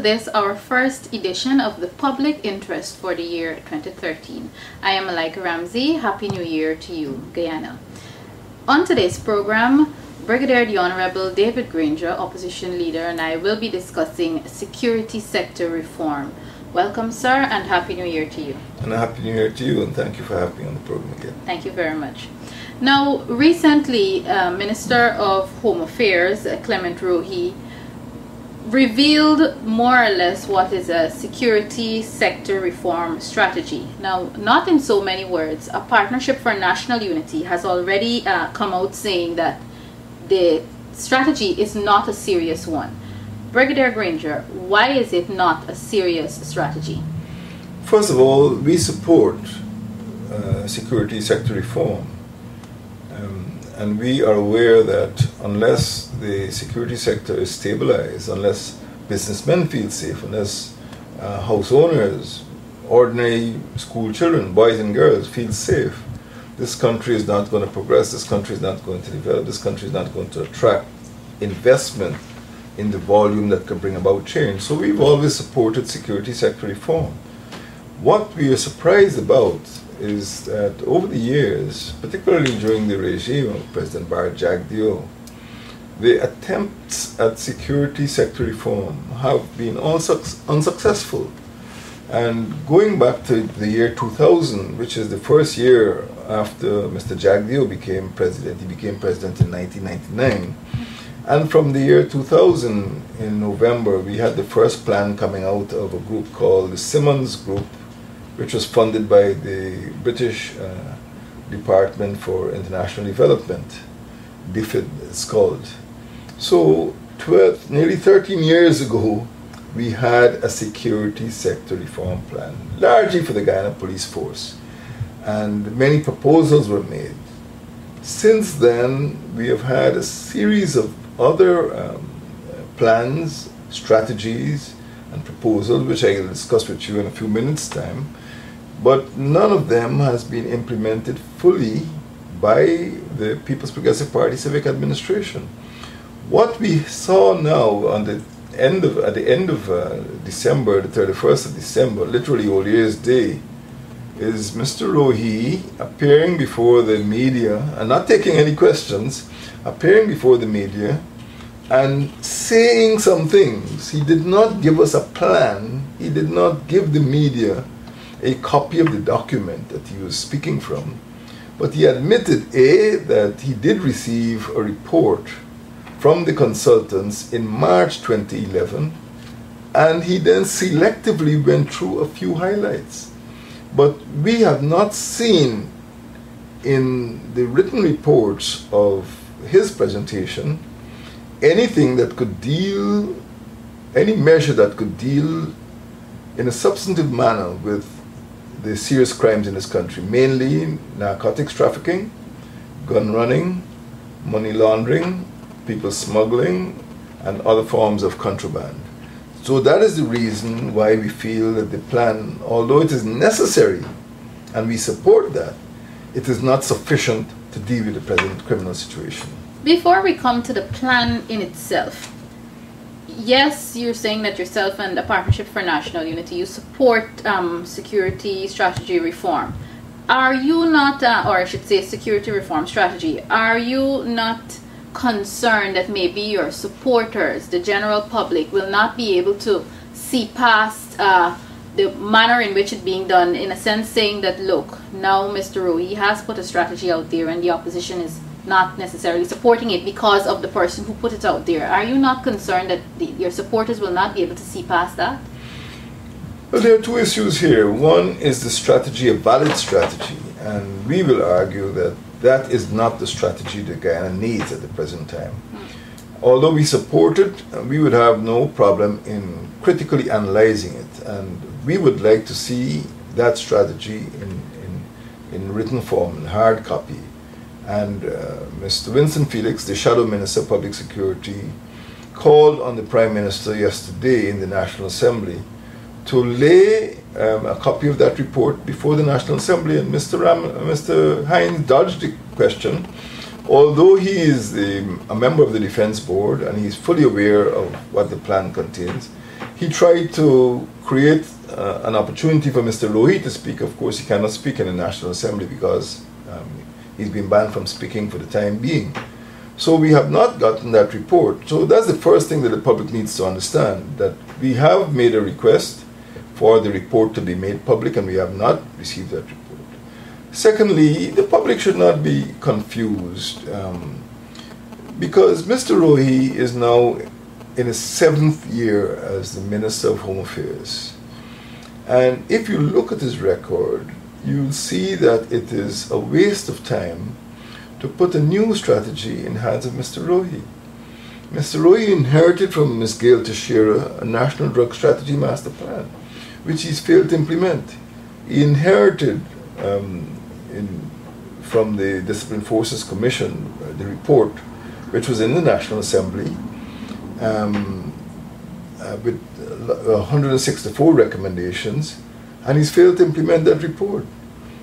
this, our first edition of the Public Interest for the year 2013. I am Malaika Ramsey. Happy New Year to you, Guyana. On today's program, Brigadier the Honorable David Granger, opposition leader, and I will be discussing security sector reform. Welcome, sir, and Happy New Year to you. And a Happy New Year to you, and thank you for having me on the program again. Thank you very much. Now, recently, Minister of Home Affairs, Clement Rohi, revealed more or less what is a security sector reform strategy. Now, not in so many words, a Partnership for National Unity has already come out saying that the strategy is not a serious one. Brigadier Granger, why is it not a serious strategy? First of all, we support security sector reform. And we are aware that unless the security sector is stabilized, unless businessmen feel safe, unless house owners, ordinary school children, boys and girls feel safe, this country is not going to progress, this country is not going to develop, this country is not going to attract investment in the volume that could bring about change. So we've always supported security sector reform. What we are surprised about is that over the years, particularly during the regime of President Jagdeo, the attempts at security sector reform have been unsuccessful. And going back to the year 2000, which is the first year after Mr. Jagdeo became president, he became president in 1999, and from the year 2000 in November, we had the first plan coming out of a group called the Simmons Group, which was funded by the British Department for International Development, DFID it's called. So nearly 13 years ago, we had a security sector reform plan, largely for the Guyana Police Force, and many proposals were made. Since then, we have had a series of other plans, strategies, and proposals, which I will discuss with you in a few minutes' time, but none of them has been implemented fully by the People's Progressive Party Civic Administration. What we saw now at the end of December, the 31st of December, literally Old Year's Day, is Mr. Rohi appearing before the media and not taking any questions, appearing before the media and saying some things. He did not give us a plan. He did not give the media a copy of the document that he was speaking from. But he admitted, A, that he did receive a report from the consultants in March 2011, and he then selectively went through a few highlights. But we have not seen in the written reports of his presentation anything that could deal, any measure that could deal in a substantive manner with the serious crimes in this country, mainly narcotics trafficking, gun running, money laundering, people smuggling, and other forms of contraband. So that is the reason why we feel that the plan, although it is necessary, and we support that, it is not sufficient to deal with the present criminal situation. Before we come to the plan in itself, yes, you're saying that yourself and the Partnership for National Unity, you support security strategy reform. Are you not, or I should say security reform strategy, are you not concerned that maybe your supporters, the general public, will not be able to see past the manner in which it's being done, in a sense saying that, look, now Mr. Rohi has put a strategy out there and the opposition is not necessarily supporting it because of the person who put it out there? Are you not concerned that your supporters will not be able to see past that? Well, there are two issues here. One is the strategy, a valid strategy, and we will argue that that is not the strategy that Guyana needs at the present time. Although we support it, we would have no problem in critically analyzing it, and we would like to see that strategy in written form, in hard copy. And Mr. Winston Felix, the Shadow Minister of Public Security, called on the Prime Minister yesterday in the National Assembly to lay a copy of that report before the National Assembly, and Mr. Hines dodged the question. Although he is a member of the Defense Board and he's fully aware of what the plan contains, He tried to create an opportunity for Mr. Rohi to speak. Of course, he cannot speak in the National Assembly because he's been banned from speaking for the time being. So we have not gotten that report. So that's the first thing that the public needs to understand, that we have made a request for the report to be made public and we have not received that report. Secondly, the public should not be confused because Mr. Rohi is now in his 7th year as the Minister of Home Affairs. And if you look at his record, you'll see that it is a waste of time to put a new strategy in the hands of Mr. Rohi. Mr. Rohi inherited from Ms. Gail Teixeira a National Drug Strategy Master Plan, which he's failed to implement. He inherited from the Discipline Forces Commission the report, which was in the National Assembly, with 164 recommendations, and he's failed to implement that report.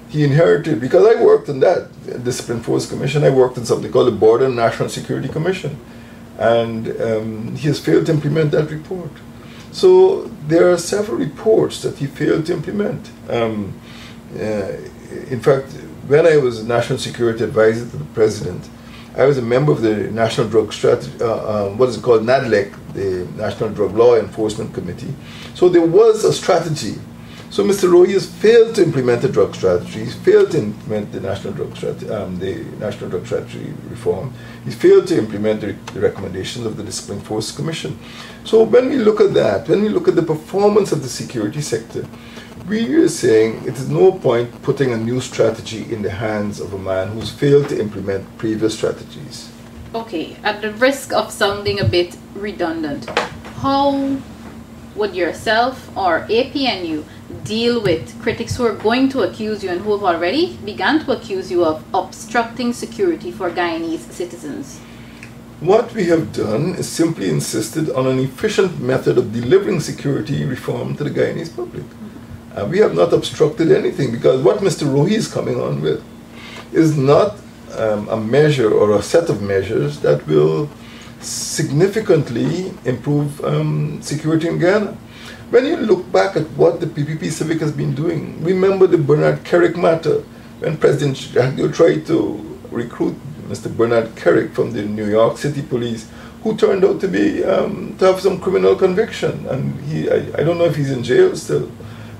He inherited, because I worked on that Discipline Force Commission, I worked on something called the Border and National Security Commission, and he has failed to implement that report. So there are several reports that he failed to implement. In fact, when I was National Security Advisor to the President, I was a member of the National Drug Strategy, what is it called, NADLEC, the National Drug Law Enforcement Committee. So there was a strategy. So Mr. Rohi has failed to implement the drug strategy. He's failed to implement the National Drug Strategy reform. He's failed to implement the recommendations of the Discipline Force Commission. So when we look at that, when we look at the performance of the security sector, we are saying it is no point putting a new strategy in the hands of a man who's failed to implement previous strategies. Okay, at the risk of sounding a bit redundant, how would yourself or APNU deal with critics who are going to accuse you and who have already begun to accuse you of obstructing security for Guyanese citizens? What we have done is simply insisted on an efficient method of delivering security reform to the Guyanese public. We have not obstructed anything, because what Mr. Rohi is coming on with is not a measure or a set of measures that will significantly improve security in Guyana. When you look back at what the PPP Civic has been doing, remember the Bernard Kerrick matter, when President Jagdeo tried to recruit Mr. Bernard Kerrick from the New York City Police, who turned out to be to have some criminal conviction, and I don't know if he's in jail still.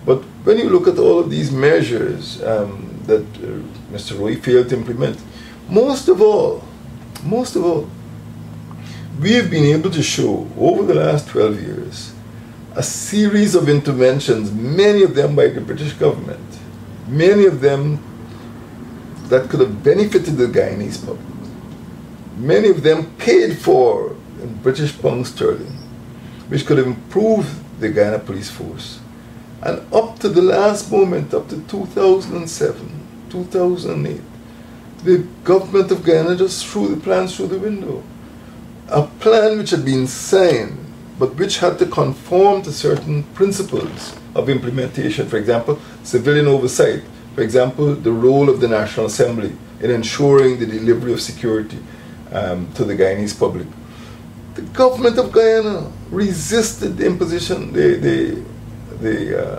But when you look at all of these measures that Mr. Rohi failed to implement, most of all, we have been able to show over the last 12 years a series of interventions, many of them by the British government, many of them that could have benefited the Guyanese public, many of them paid for in British pound sterling, which could have improved the Guyana police force. And up to the last moment, up to 2007, 2008, the government of Guyana just threw the plans through the window. A plan which had been signed, but which had to conform to certain principles of implementation. For example, civilian oversight. For example, the role of the National Assembly in ensuring the delivery of security to the Guyanese public. The government of Guyana resisted the imposition, the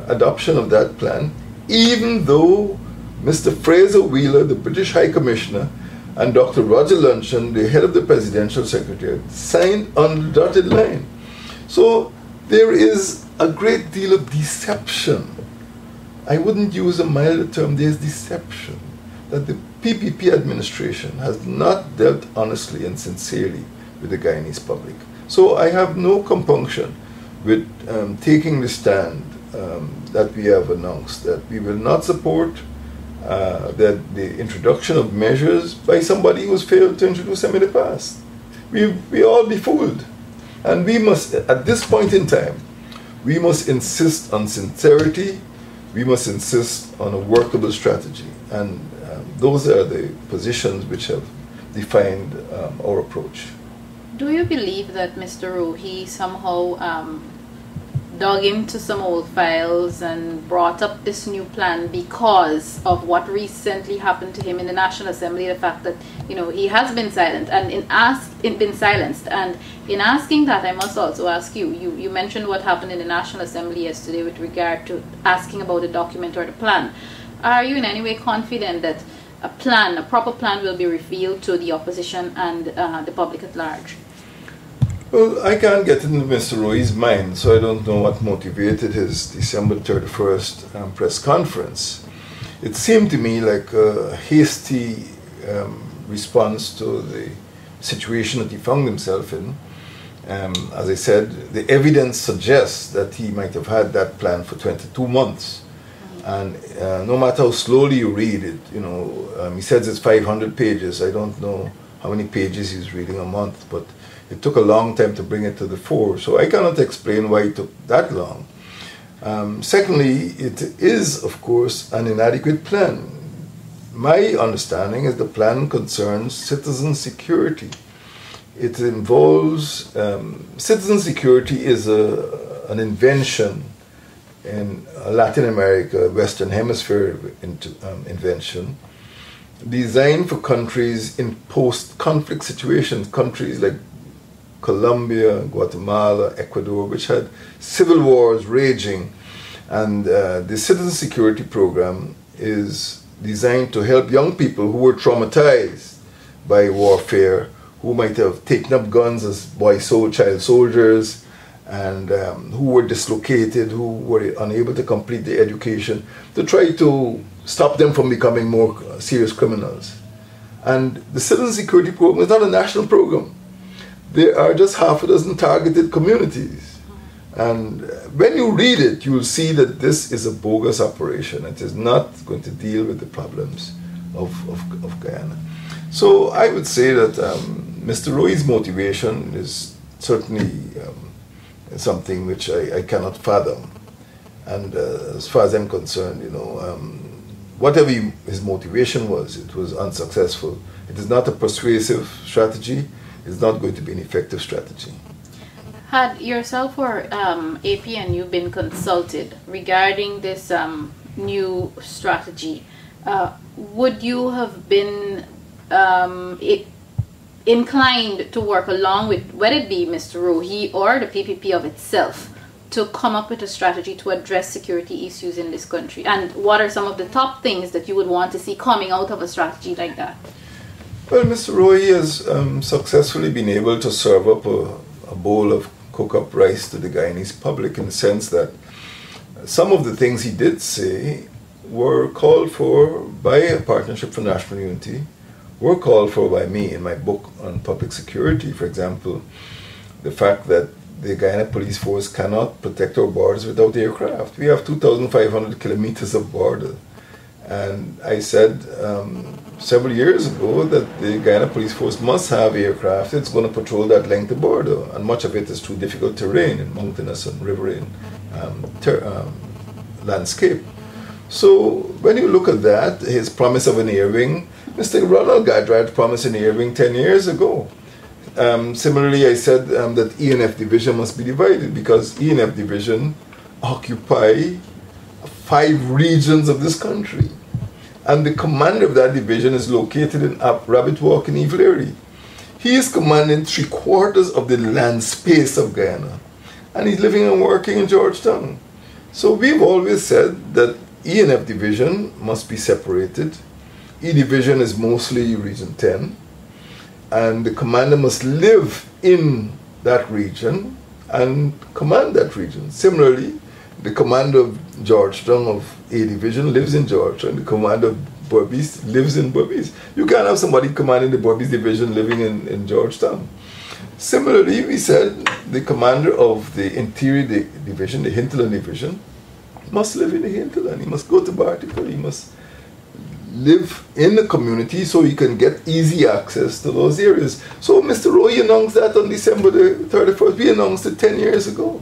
adoption of that plan, even though Mr. Fraser Wheeler, the British High Commissioner, and Dr. Roger Luncheon, the head of the Presidential Secretariat, signed on the dotted line. So there is a great deal of deception. I wouldn't use a milder term, there's deception, that the PPP administration has not dealt honestly and sincerely with the Guyanese public. So I have no compunction with taking the stand that we have announced, that we will not support the introduction of measures by somebody who's failed to introduce them in the past. We all be fooled. And we must, at this point in time, we must insist on sincerity, we must insist on a workable strategy. And those are the positions which have defined our approach. Do you believe that Mr. Rohi somehow dug into some old files and brought up this new plan because of what recently happened to him in the National Assembly, the fact that, you know, he has been silent and been silenced. And in asking that, I must also ask you, you mentioned what happened in the National Assembly yesterday with regard to asking about the document or the plan. Are you in any way confident that a proper plan will be revealed to the opposition and the public at large? Well, I can't get into Mr. Roy's mind, so I don't know what motivated his December 31st press conference. It seemed to me like a hasty response to the situation that he found himself in. As I said, the evidence suggests that he might have had that plan for 22 months. And no matter how slowly you read it, you know, he says it's 500 pages. I don't know how many pages he's reading a month, but it took a long time to bring it to the fore. So I cannot explain why it took that long. Secondly, it is, of course, an inadequate plan. My understanding is the plan concerns citizen security. It involves, citizen security is an invention in Latin America, Western Hemisphere invention, designed for countries in post-conflict situations, countries like Colombia, Guatemala, Ecuador, which had civil wars raging. And the citizen security program is designed to help young people who were traumatized by warfare, who might have taken up guns as child soldiers, and who were dislocated, who were unable to complete their education, to try to stop them from becoming more serious criminals. And the citizen security program is not a national program. There are just half a dozen targeted communities. And when you read it, you will see that this is a bogus operation. It is not going to deal with the problems of Guyana. So I would say that Mr. Roy's motivation is certainly something which I cannot fathom. And as far as I'm concerned, you know, whatever his motivation was, it was unsuccessful. It is not a persuasive strategy. It's not going to be an effective strategy. Had yourself or APNU been consulted regarding this new strategy, would you have been inclined to work along with, whether it be Mr. Roy or the PPP of itself, to come up with a strategy to address security issues in this country? And what are some of the top things that you would want to see coming out of a strategy like that? Well, Mr. Roy has successfully been able to serve up a bowl of cook-up rice to the Guyanese public, in the sense that some of the things he did say were called for by a Partnership for National Unity, were called for by me in my book on public security. For example, the fact that the Guyana Police Force cannot protect our borders without aircraft. We have 2,500 kilometers of border. And I said several years ago that the Guyana Police Force must have aircraft. It's going to patrol that length of border, and much of it is through difficult terrain in mountainous and riverine landscape. So when you look at that, his promise of an air wing, Mr. Ronald Gadrad promised an air wing 10 years ago. Similarly, I said that ENF division must be divided, because ENF division occupy 5 regions of this country. And the commander of that division is located in Rabbit Walk in Ivlery. He is commanding 3/4 of the land space of Guyana. And he's living and working in Georgetown. So we've always said that ENF division must be separated. E division is mostly Region 10. And the commander must live in that region and command that region. Similarly, the commander of Georgetown of A Division lives in Georgetown. The commander of Berbice lives in Berbice. You can't have somebody commanding the Berbice Division living in Georgetown. Similarly, we said the commander of the Interior Division, the Hinterland Division, must live in the hinterland. He must go to Barticle. He must live in the community so he can get easy access to those areas. So Mr. Roy announced that on December the 31st. We announced it 10 years ago,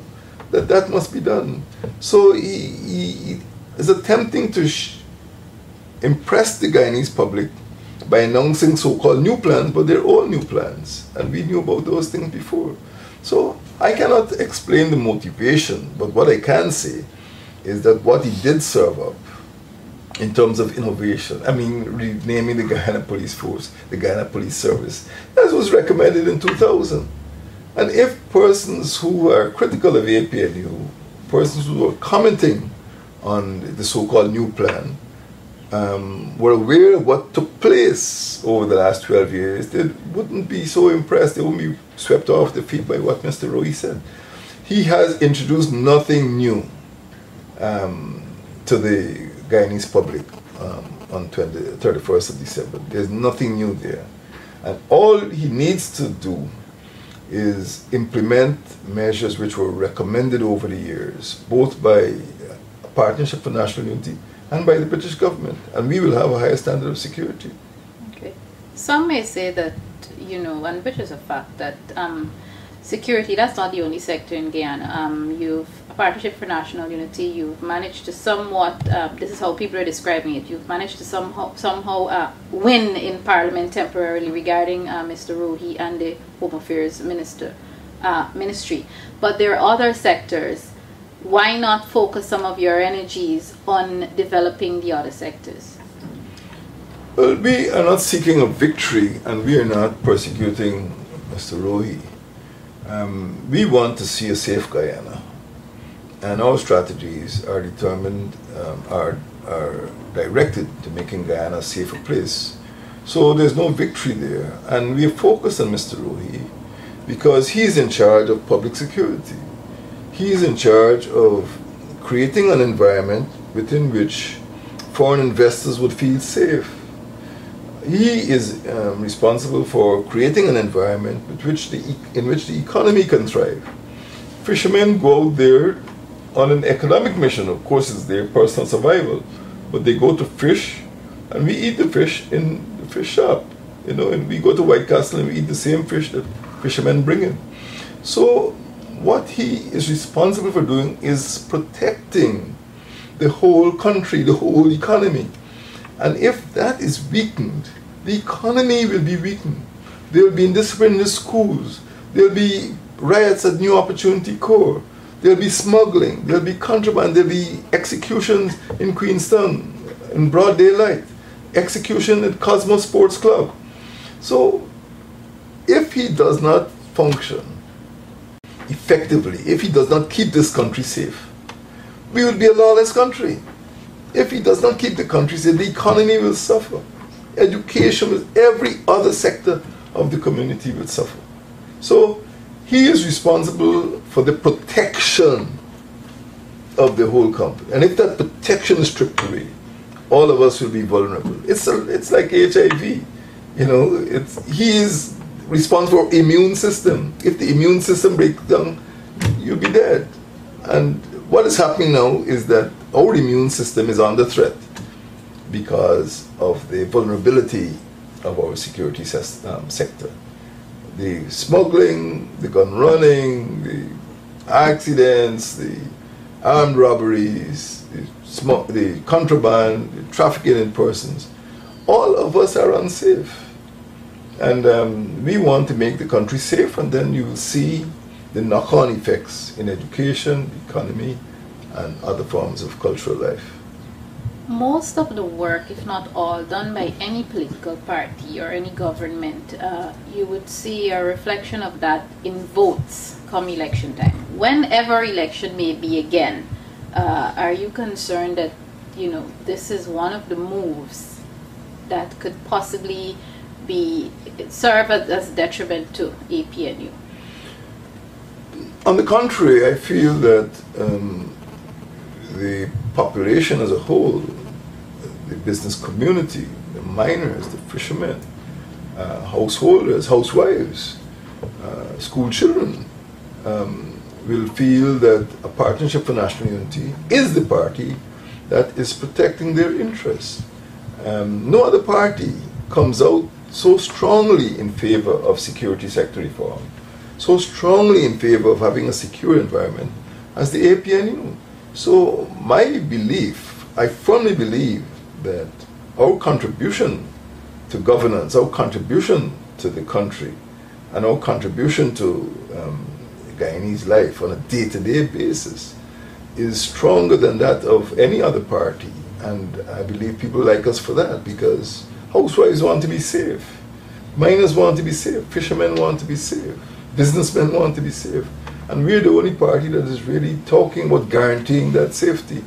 that must be done. So he is attempting to impress the Guyanese public by announcing so-called new plans, but they're all new plans. And we knew about those things before. So I cannot explain the motivation, but what I can say is that what he did serve up in terms of innovation, I mean, renaming the Guyana Police Force, the Guyana Police Service, as was recommended in 2000. And if persons who are critical of APNU, persons who are commenting on the so-called new plan, were aware of what took place over the last 12 years, they wouldn't be so impressed. They wouldn't be swept off their feet by what Mr. Roy said. He has introduced nothing new to the Guyanese public on 31st of December. There's nothing new there. And all he needs to do is implement measures which were recommended over the years, both by a Partnership for National Unity and by the British government, and we will have a higher standard of security. Okay. Some may say that, and which is a fact, that security, that's not the only sector in Guyana. You've a Partnership for National Unity, you've managed to somewhat, this is how people are describing it, you've managed to somehow win in Parliament temporarily regarding Mr. Rohi and the Home Affairs Ministry. But there are other sectors. Why not focus some of your energies on developing the other sectors? Well, we are not seeking a victory, and we are not persecuting Mr. Rohi. We want to see a safe Guyana, and our strategies are determined, are directed to making Guyana a safer place. So there's no victory there, and we are focused on Mr. Rohi because he's in charge of public security. He's in charge of creating an environment within which foreign investors would feel safe. He is responsible for creating an environment in which the economy can thrive. Fishermen go out there on an economic mission. Of course, it's their personal survival, but they go to fish, and we eat the fish in the fish shop. And we go to White Castle and we eat the same fish that fishermen bring in. So what he is responsible for doing is protecting the whole country, the whole economy. And if that is weakened, the economy will be weakened. There will be indiscipline in the schools. There will be riots at New Opportunity Corps. There will be smuggling. There will be contraband. There will be executions in Queenstown in broad daylight. Execution at Cosmos Sports Club. So if he does not function effectively, if he does not keep this country safe, we will be a lawless country. If he does not keep the country safe, the economy will suffer. Education, every other sector of the community will suffer. So he is responsible for the protection of the whole country. And if that protection is stripped away, all of us will be vulnerable. It's like HIV. He is responsible for immune system. If the immune system breaks down, you'll be dead. And what is happening now is that our immune system is under threat because of the vulnerability of our security sector. The smuggling, the gun running, the accidents, the armed robberies, the contraband, the trafficking in persons, all of us are unsafe. And we want to make the country safe, and then you will see the knock-on effects in education, economy, and other forms of cultural life. Most of the work, if not all, done by any political party or any government, you would see a reflection of that in votes come election time. Whenever election may be again, are you concerned that, this is one of the moves that could possibly serve as detriment to APNU? On the contrary, I feel that the population as a whole, the business community, the miners, the fishermen, householders, housewives, school children, will feel that a Partnership for National Unity is the party that is protecting their interests. No other party comes out so strongly in favor of security sector reform, so strongly in favor of having a secure environment as the APNU. So my belief, I firmly believe that our contribution to governance, our contribution to the country, and our contribution to Guyanese life on a day-to-day basis is stronger than that of any other party. And I believe people like us for that, because housewives want to be safe, miners want to be safe, fishermen want to be safe, businessmen want to be safe. And we're the only party that is really talking about guaranteeing that safety.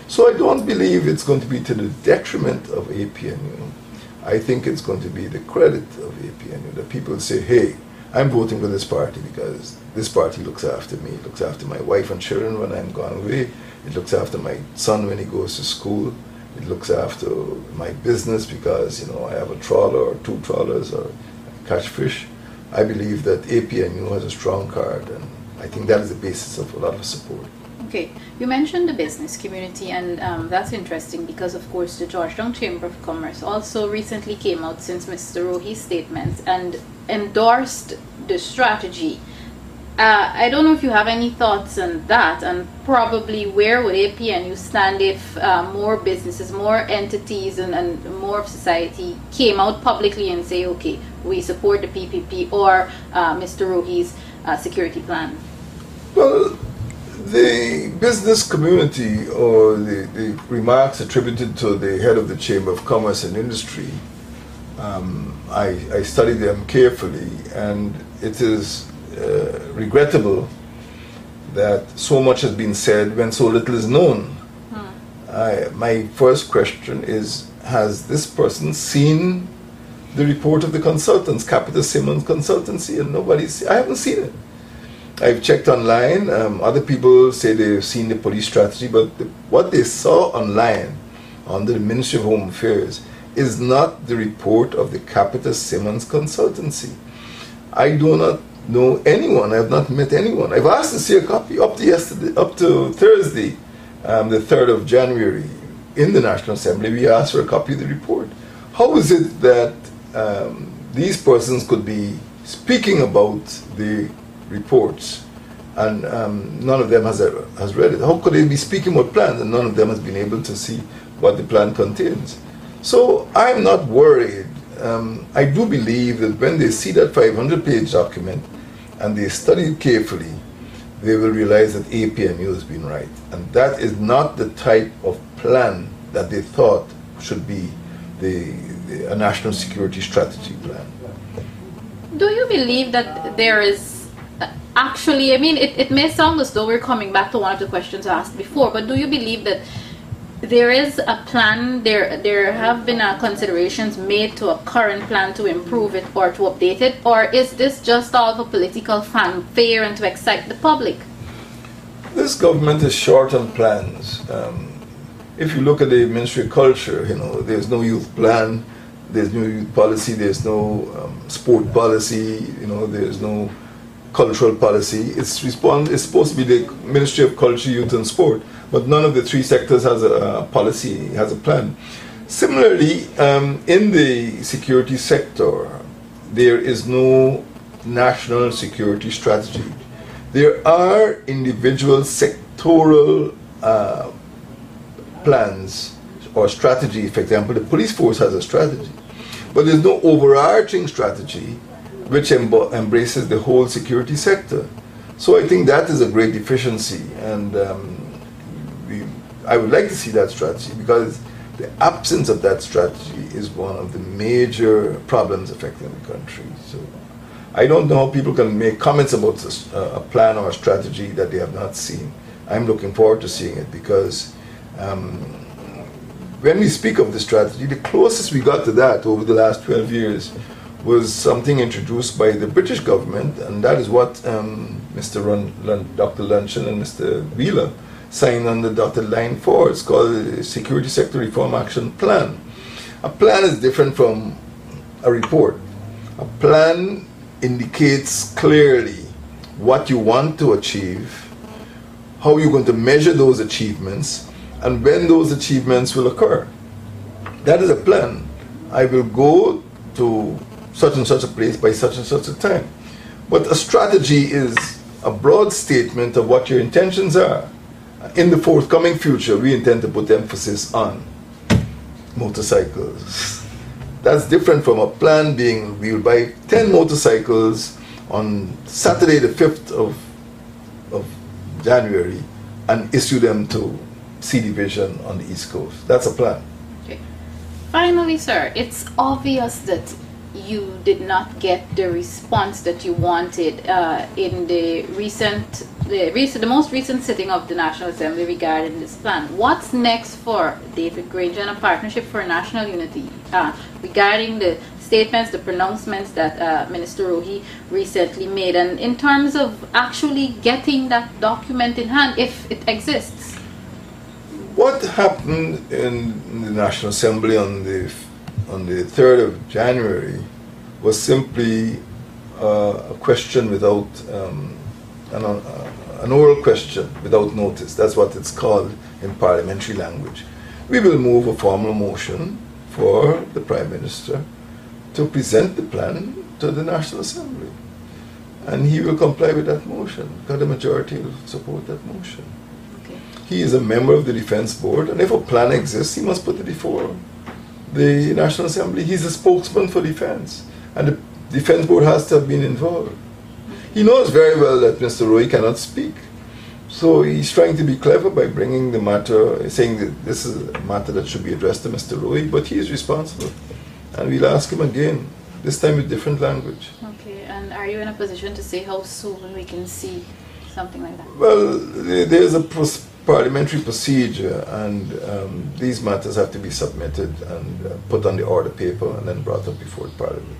So I don't believe it's going to be to the detriment of APNU. I think it's going to be the credit of APNU, that people say, hey, I'm voting for this party because this party looks after me. It looks after my wife and children when I'm gone away. It looks after my son when he goes to school. It looks after my business because, I have a trawler or 2 trawlers or catch fish. I believe that APNU has a strong card, and I think that is the basis of a lot of support. Okay, you mentioned the business community, and that's interesting because, of course, the Georgetown Chamber of Commerce also recently came out since Mr. Rohi's statements and endorsed the strategy. I don't know if you have any thoughts on that, and probably where would APNU stand if more businesses, more entities, and more of society came out publicly and say, okay, we support the PPP or Mr. Rohi's security plan? Well, the business community, or the remarks attributed to the head of the Chamber of Commerce and Industry, I studied them carefully, and it is regrettable that so much has been said when so little is known. My first question is, has this person seen the report of the consultants, Capita Simmons Consultancy? And I haven't seen it. I've checked online. Other people say they've seen the police strategy, but what they saw online under the Ministry of Home Affairs is not the report of the Capita Simmons Consultancy. I do not know anyone. I have not met anyone. I've asked to see a copy up to Thursday, the 3rd of January, in the National Assembly. We asked for a copy of the report. How is it that these persons could be speaking about the reports and none of them has read it? How could they be speaking about plans and none of them has been able to see what the plan contains? So I'm not worried. I do believe that when they see that 500-page document and they study it carefully, they will realize that APNU has been right. And that is not the type of plan that they thought should be a national security strategy plan. Do you believe that there is actually, it may sound as though we're coming back to one of the questions I asked before, but do you believe that there is a plan, there have been considerations made to a current plan to improve it or to update it, or is this just all for political fanfare and to excite the public? This government is short on plans. If you look at the Ministry of Culture, there's no youth plan, there's no youth policy, there's no sport policy, there's no cultural policy. It's supposed to be the Ministry of Culture, Youth and Sport, but none of the 3 sectors has a policy, has a plan. Similarly, in the security sector, there is no national security strategy. There are individual sectoral plans or strategy. For example, the police force has a strategy, but there's no overarching strategy which embraces the whole security sector. So I think that is a great deficiency, and I would like to see that strategy, because the absence of that strategy is one of the major problems affecting the country. So I don't know how people can make comments about a plan or a strategy that they have not seen. I'm looking forward to seeing it, because when we speak of the strategy, the closest we got to that over the last 12 years was something introduced by the British government, and that is what Dr. Luncheon and Mr. Wheeler signed on the dotted line for. It's called the Security Sector Reform Action Plan. A plan is different from a report. A plan indicates clearly what you want to achieve, how you're going to measure those achievements, and when those achievements will occur. That is a plan. I will go to such and such a place by such and such a time. But a strategy is a broad statement of what your intentions are. In the forthcoming future, we intend to put emphasis on motorcycles. That's different from a plan being, we will buy 10 motorcycles on Saturday the 5th of of January and issue them to C Division on the East Coast. That's a plan. Okay. Finally, sir, it's obvious that you did not get the response that you wanted in the most recent sitting of the National Assembly regarding this plan. What's next for David Granger and a Partnership for National Unity regarding the statements, the pronouncements that Minister Rohi recently made, and in terms of actually getting that document in hand, if it exists? What happened in the National Assembly on the 3rd of January was simply a question without an oral question without notice. That's what it's called in parliamentary language. We will move a formal motion for the Prime Minister to present the plan to the National Assembly, and he will comply with that motion because the majority will support that motion. Okay. He is a member of the Defence Board, and if a plan exists, he must put it before the National Assembly. He's a spokesman for defence, and the Defence Board has to have been involved. He knows very well that Mr. Roy cannot speak, so he's trying to be clever by bringing the matter, saying that this is a matter that should be addressed to Mr. Roy, but he is responsible, and we'll ask him again, this time with different language. Okay, and are you in a position to say how soon we can see something like that? Well, there's a parliamentary procedure, and these matters have to be submitted and put on the order paper and then brought up before the Parliament.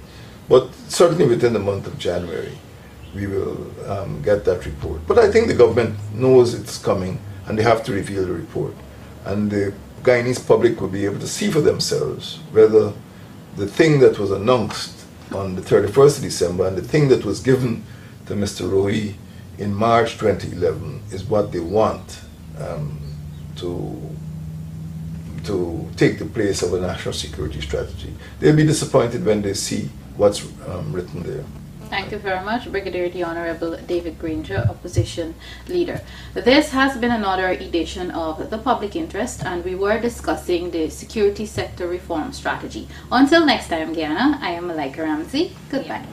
But certainly within the month of January, we will get that report. But I think the government knows it's coming, and they have to reveal the report. And the Guyanese public will be able to see for themselves whether the thing that was announced on the 31st of December and the thing that was given to Mr. Rohi in March 2011 is what they want to take the place of a national security strategy. They'll be disappointed when they see what's written there. Thank you very much, Brigadier the Honorable David Granger, Opposition Leader. This has been another edition of The Public Interest, and we were discussing the security sector reform strategy. Until next time, Guyana, I am Malika Ramsey. Goodbye.